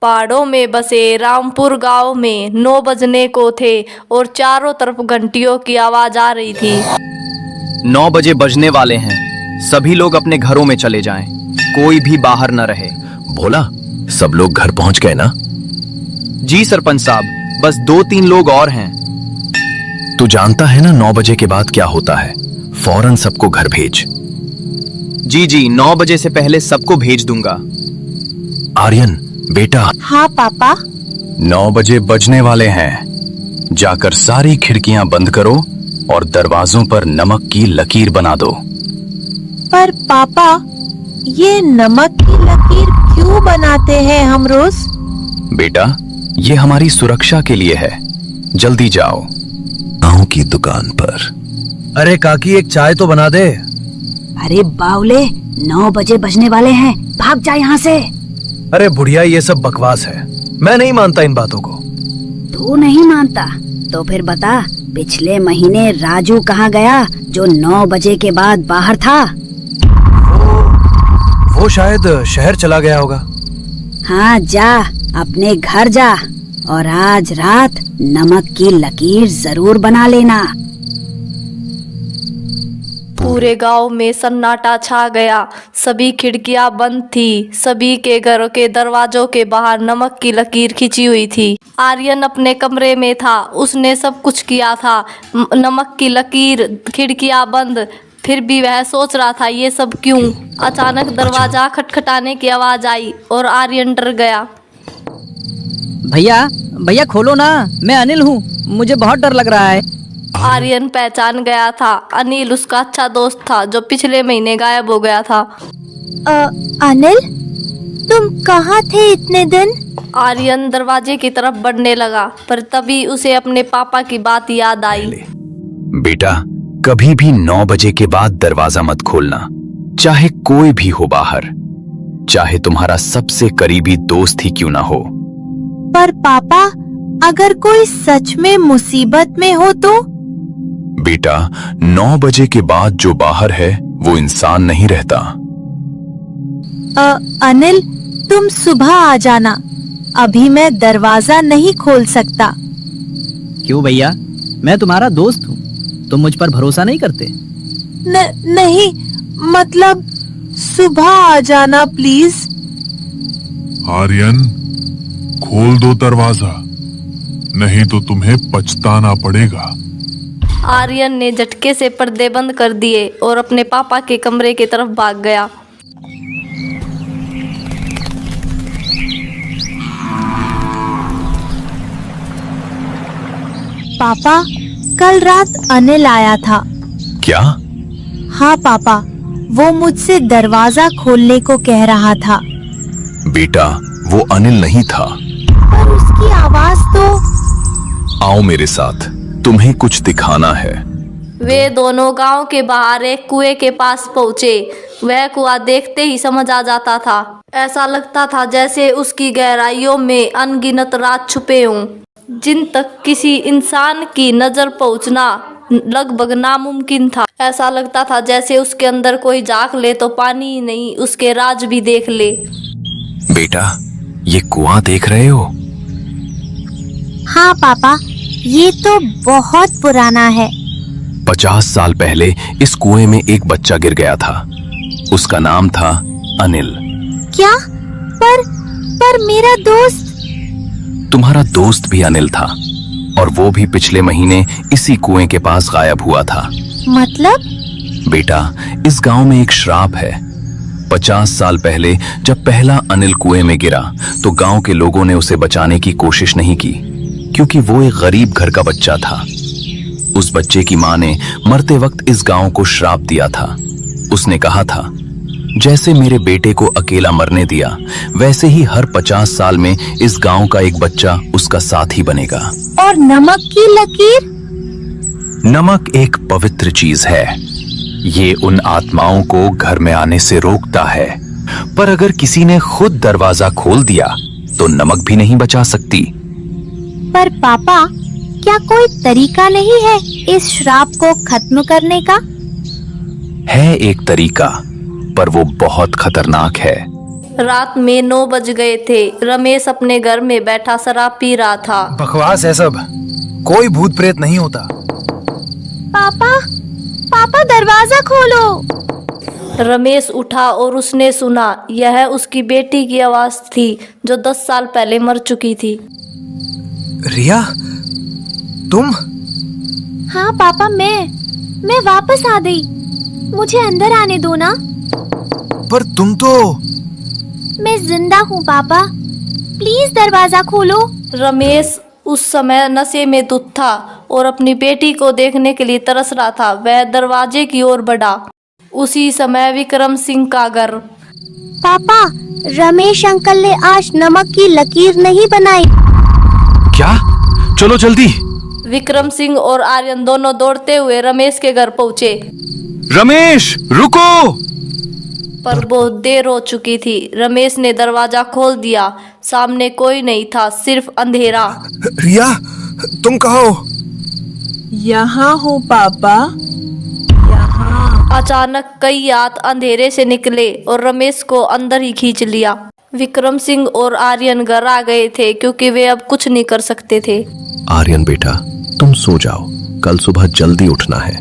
पहाड़ों में बसे रामपुर गांव में 9 बजने को थे और चारों तरफ घंटियों की आवाज आ रही थी। 9 बजे बजने वाले हैं, सभी लोग अपने घरों में चले जाएं, कोई भी बाहर न रहे। भोला, सब लोग घर पहुंच गए ना? जी सरपंच साहब, बस 2-3 लोग और हैं। तू जानता है ना 9 बजे के बाद क्या होता है? फौरन सबको घर भेज। जी 9 बजे से पहले सबको भेज दूंगा। आर्यन बेटा। हाँ पापा। 9 बजे बजने वाले हैं, जाकर सारी खिड़कियां बंद करो और दरवाजों पर नमक की लकीर बना दो। पर पापा, ये नमक की लकीर क्यों बनाते हैं हम रोज? बेटा, ये हमारी सुरक्षा के लिए है। जल्दी जाओ गांव की दुकान पर। अरे काकी, एक चाय तो बना दे। अरे बावले, 9 बजे बजने वाले हैं, भाग जा यहाँ से। अरे बुढ़िया, ये सब बकवास है, मैं नहीं मानता इन बातों को। तू नहीं मानता तो फिर बता, पिछले महीने राजू कहाँ गया जो 9 बजे के बाद बाहर था? वो शायद शहर चला गया होगा। हाँ, जा अपने घर जा और आज रात नमक की लकीर जरूर बना लेना। पूरे गांव में सन्नाटा छा गया। सभी खिड़कियां बंद थी। सभी के घरों के दरवाजों के बाहर नमक की लकीर खिंची हुई थी। आर्यन अपने कमरे में था, उसने सब कुछ किया था। नमक की लकीर, खिड़कियां बंद, फिर भी वह सोच रहा था ये सब क्यों। अचानक दरवाजा खटखटाने की आवाज आई और आर्यन डर गया। भैया खोलो ना, मैं अनिल हूँ, मुझे बहुत डर लग रहा है। आर्यन पहचान गया था। अनिल उसका अच्छा दोस्त था जो पिछले महीने गायब हो गया था। अनिल, तुम कहाँ थे इतने दिन? आर्यन दरवाजे की तरफ बढ़ने लगा, पर तभी उसे अपने पापा की बात याद आई। बेटा, कभी भी 9 बजे के बाद दरवाजा मत खोलना, चाहे कोई भी हो बाहर, चाहे तुम्हारा सबसे करीबी दोस्त ही क्यों ना हो। पर पापा, अगर कोई सच में मुसीबत में हो तो? बेटा, 9 बजे के बाद जो बाहर है वो इंसान नहीं रहता। अनिल, तुम सुबह आ जाना, अभी मैं दरवाजा नहीं खोल सकता। क्यों भैया, मैं तुम्हारा दोस्त हूँ, तुम मुझ पर भरोसा नहीं करते? नहीं, मतलब सुबह आ जाना प्लीज। आर्यन, खोल दो दरवाजा, नहीं तो तुम्हें पछताना पड़ेगा। आर्यन ने झटके से पर्दे बंद कर दिए और अपने पापा के कमरे की तरफ भाग गया। पापा, कल रात अनिल आया था। क्या? हाँ पापा, वो मुझसे दरवाजा खोलने को कह रहा था। बेटा, वो अनिल नहीं था। पर उसकी आवाज तो। आओ मेरे साथ, तुम्हें कुछ दिखाना है। वे दोनों गांव के बाहर एक कुएं के पास पहुंचे। वह कुआं देखते ही समझ आ जाता था। ऐसा लगता था जैसे उसकी गहराइयों में अनगिनत राज छुपे हों, जिन तक किसी इंसान की नजर पहुंचना लगभग नामुमकिन था। ऐसा लगता था जैसे उसके अंदर कोई झांक ले तो पानी ही नहीं, उसके राज भी देख ले। बेटा, ये कुआं देख रहे हो? हाँ पापा, ये तो बहुत पुराना है। 50 साल पहले इस कुएं में एक बच्चा गिर गया था। उसका नाम था अनिल। क्या? पर मेरा दोस्त। तुम्हारा दोस्त भी अनिल था, और वो भी पिछले महीने इसी कुएं के पास गायब हुआ था। मतलब? बेटा, इस गांव में एक श्राप है। 50 साल पहले जब पहला अनिल कुएं में गिरा तो गांव के लोगों ने उसे बचाने की कोशिश नहीं की, क्योंकि वो एक गरीब घर का बच्चा था। उस बच्चे की मां ने मरते वक्त इस गांव को श्राप दिया था। उसने कहा था, जैसे मेरे बेटे को अकेला मरने दिया, वैसे ही हर 50 साल में इस गांव का एक बच्चा उसका साथी बनेगा। और नमक की लकीर? नमक एक पवित्र चीज है। ये उन आत्माओं को घर में आने से रोकता है, पर अगर किसी ने खुद दरवाजा खोल दिया तो नमक भी नहीं बचा सकती। पर पापा, क्या कोई तरीका नहीं है इस श्राप को खत्म करने का? है एक तरीका, पर वो बहुत खतरनाक है। रात में 9 बज गए थे। रमेश अपने घर में बैठा शराब पी रहा था। बकवास है सब, कोई भूत प्रेत नहीं होता। पापा, पापा दरवाजा खोलो। रमेश उठा और उसने सुना यह उसकी बेटी की आवाज थी जो 10 साल पहले मर चुकी थी। रिया, तुम? हाँ पापा, मैं वापस आ गई। मुझे अंदर आने दो ना। पर तुम तो... मैं जिंदा हूँ पापा, प्लीज दरवाजा खोलो। रमेश उस समय नशे में धुत था और अपनी बेटी को देखने के लिए तरस रहा था। वह दरवाजे की ओर बढ़ा। उसी समय विक्रम सिंह का घर। पापा, रमेश अंकल ने आज नमक की लकीर नहीं बनाई। क्या? चलो जल्दी। विक्रम सिंह और आर्यन दोनों दौड़ते हुए रमेश के घर पहुंचे। रमेश, रुको! पर बहुत देर हो चुकी थी। रमेश ने दरवाजा खोल दिया। सामने कोई नहीं था, सिर्फ अंधेरा। रिया, तुम कहाँ हो? यहाँ हूँ पापा। अचानक कई हाथ अंधेरे से निकले और रमेश को अंदर ही खींच लिया। विक्रम सिंह और आर्यन घर आ गए थे क्योंकि वे अब कुछ नहीं कर सकते थे। आर्यन बेटा, तुम सो जाओ, कल सुबह जल्दी उठना है।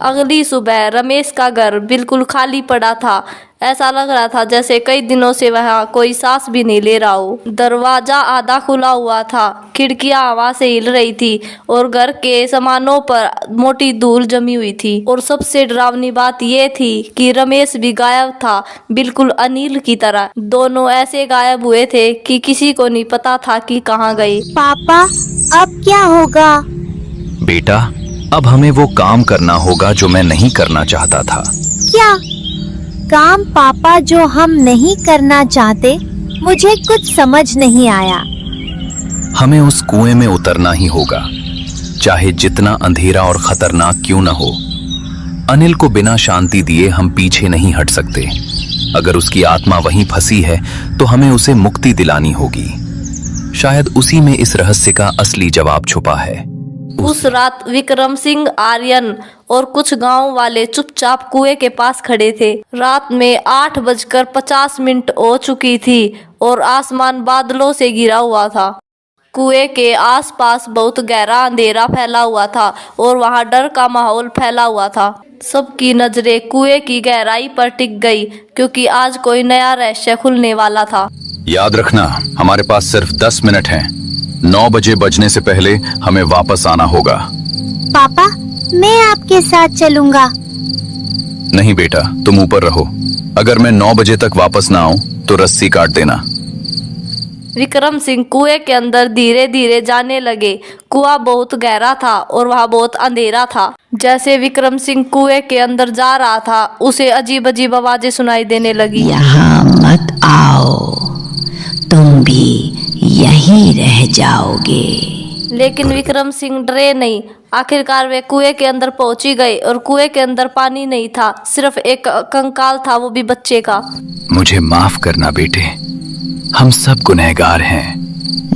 अगली सुबह रमेश का घर बिल्कुल खाली पड़ा था। ऐसा लग रहा था जैसे कई दिनों से वहाँ कोई सांस भी नहीं ले रहा हो। दरवाजा आधा खुला हुआ था, खिड़कियां हवा से हिल रही थी और घर के सामानों पर मोटी धूल जमी हुई थी। और सबसे डरावनी बात ये थी कि रमेश भी गायब था, बिल्कुल अनिल की तरह। दोनों ऐसे गायब हुए थे कि किसी को नहीं पता था कि कहाँ गए। पापा, अब क्या होगा? बेटा, अब हमें वो काम करना होगा जो मैं नहीं करना चाहता था। क्या काम पापा जो हम नहीं करना चाहते? मुझे कुछ समझ नहीं आया। हमें उस कुएं में उतरना ही होगा, चाहे जितना अंधेरा और खतरनाक क्यों न हो। अनिल को बिना शांति दिए हम पीछे नहीं हट सकते। अगर उसकी आत्मा वहीं फंसी है तो हमें उसे मुक्ति दिलानी होगी। शायद उसी में इस रहस्य का असली जवाब छुपा है। उस रात विक्रम सिंह, आर्यन और कुछ गांव वाले चुपचाप कुएं के पास खड़े थे। रात में 8:50 हो चुकी थी और आसमान बादलों से घिरा हुआ था। कुएं के आसपास बहुत गहरा अंधेरा फैला हुआ था और वहां डर का माहौल फैला हुआ था। सबकी नजरें कुएं की गहराई पर टिक गई क्योंकि आज कोई नया रहस्य खुलने वाला था। याद रखना, हमारे पास सिर्फ 10 मिनट हैं। 9 बजे बजने से पहले हमें वापस आना होगा। पापा, मैं आपके साथ चलूंगा। नहीं बेटा, तुम ऊपर रहो। अगर मैं 9 बजे तक वापस ना आऊं तो रस्सी काट देना। विक्रम सिंह कुएं के अंदर धीरे धीरे जाने लगे। कुआं बहुत गहरा था और वहां बहुत अंधेरा था। जैसे विक्रम सिंह कुएं के अंदर जा रहा था, उसे अजीब अजीब आवाजें सुनाई देने लगी। यहाँ मत आओ, तुम भी यहीं रह जाओगे। लेकिन विक्रम सिंह डरे नहीं। आखिरकार वे कुएं के अंदर पहुंच ही गए और कुएं के अंदर पानी नहीं था, सिर्फ एक कंकाल था, वो भी बच्चे का। मुझे माफ करना बेटे, हम सब गुनहगार हैं।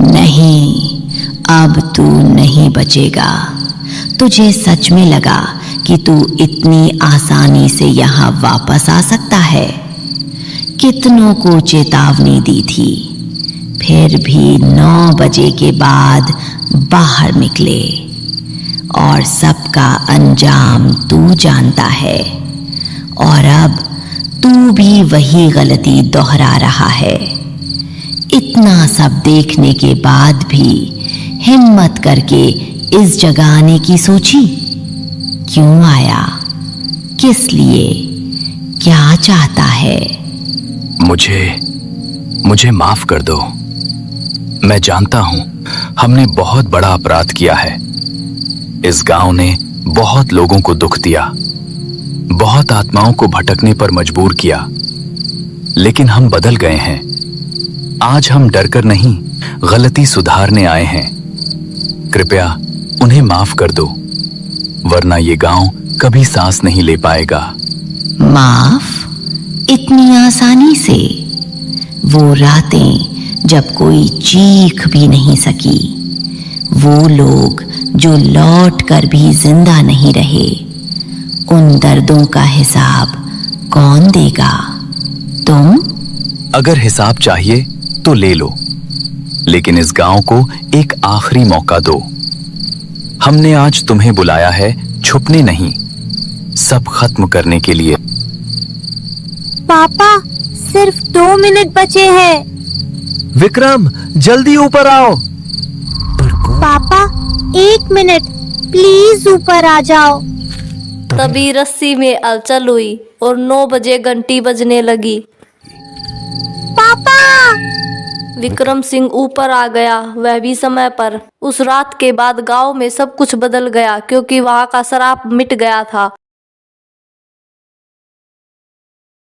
नहीं, अब तू नहीं बचेगा। तुझे सच में लगा कि तू इतनी आसानी से यहाँ वापस आ सकता है? कितनों को चेतावनी दी थी, फिर भी 9 बजे के बाद बाहर निकले और सबका अंजाम तू जानता है। और अब तू भी वही गलती दोहरा रहा है। इतना सब देखने के बाद भी हिम्मत करके इस जगह आने की सोची? क्यों आया? किस लिए? क्या चाहता है? मुझे माफ कर दो। मैं जानता हूं हमने बहुत बड़ा अपराध किया है। इस गांव ने बहुत लोगों को दुख दिया, बहुत आत्माओं को भटकने पर मजबूर किया, लेकिन हम बदल गए हैं। आज हम डरकर नहीं, गलती सुधारने आए हैं। कृपया उन्हें माफ कर दो, वरना ये गांव कभी सांस नहीं ले पाएगा। माफ? इतनी आसानी से? वो रातें जब कोई चीख भी नहीं सकी, वो लोग जो लौट कर भी जिंदा नहीं रहे, उन दर्दों का हिसाब कौन देगा? तुम? अगर हिसाब चाहिए तो ले लो, लेकिन इस गांव को एक आखिरी मौका दो। हमने आज तुम्हें बुलाया है छुपने नहीं, सब खत्म करने के लिए। पापा सिर्फ 2 मिनट बचे हैं। विक्रम जल्दी ऊपर आओ। पापा 1 मिनट, प्लीज ऊपर आ जाओ। तभी रस्सी में हलचल हुई और 9 बजे घंटी बजने लगी। पापा! विक्रम सिंह ऊपर आ गया, वह भी समय पर। उस रात के बाद गांव में सब कुछ बदल गया, क्योंकि वहां का श्राप मिट गया था।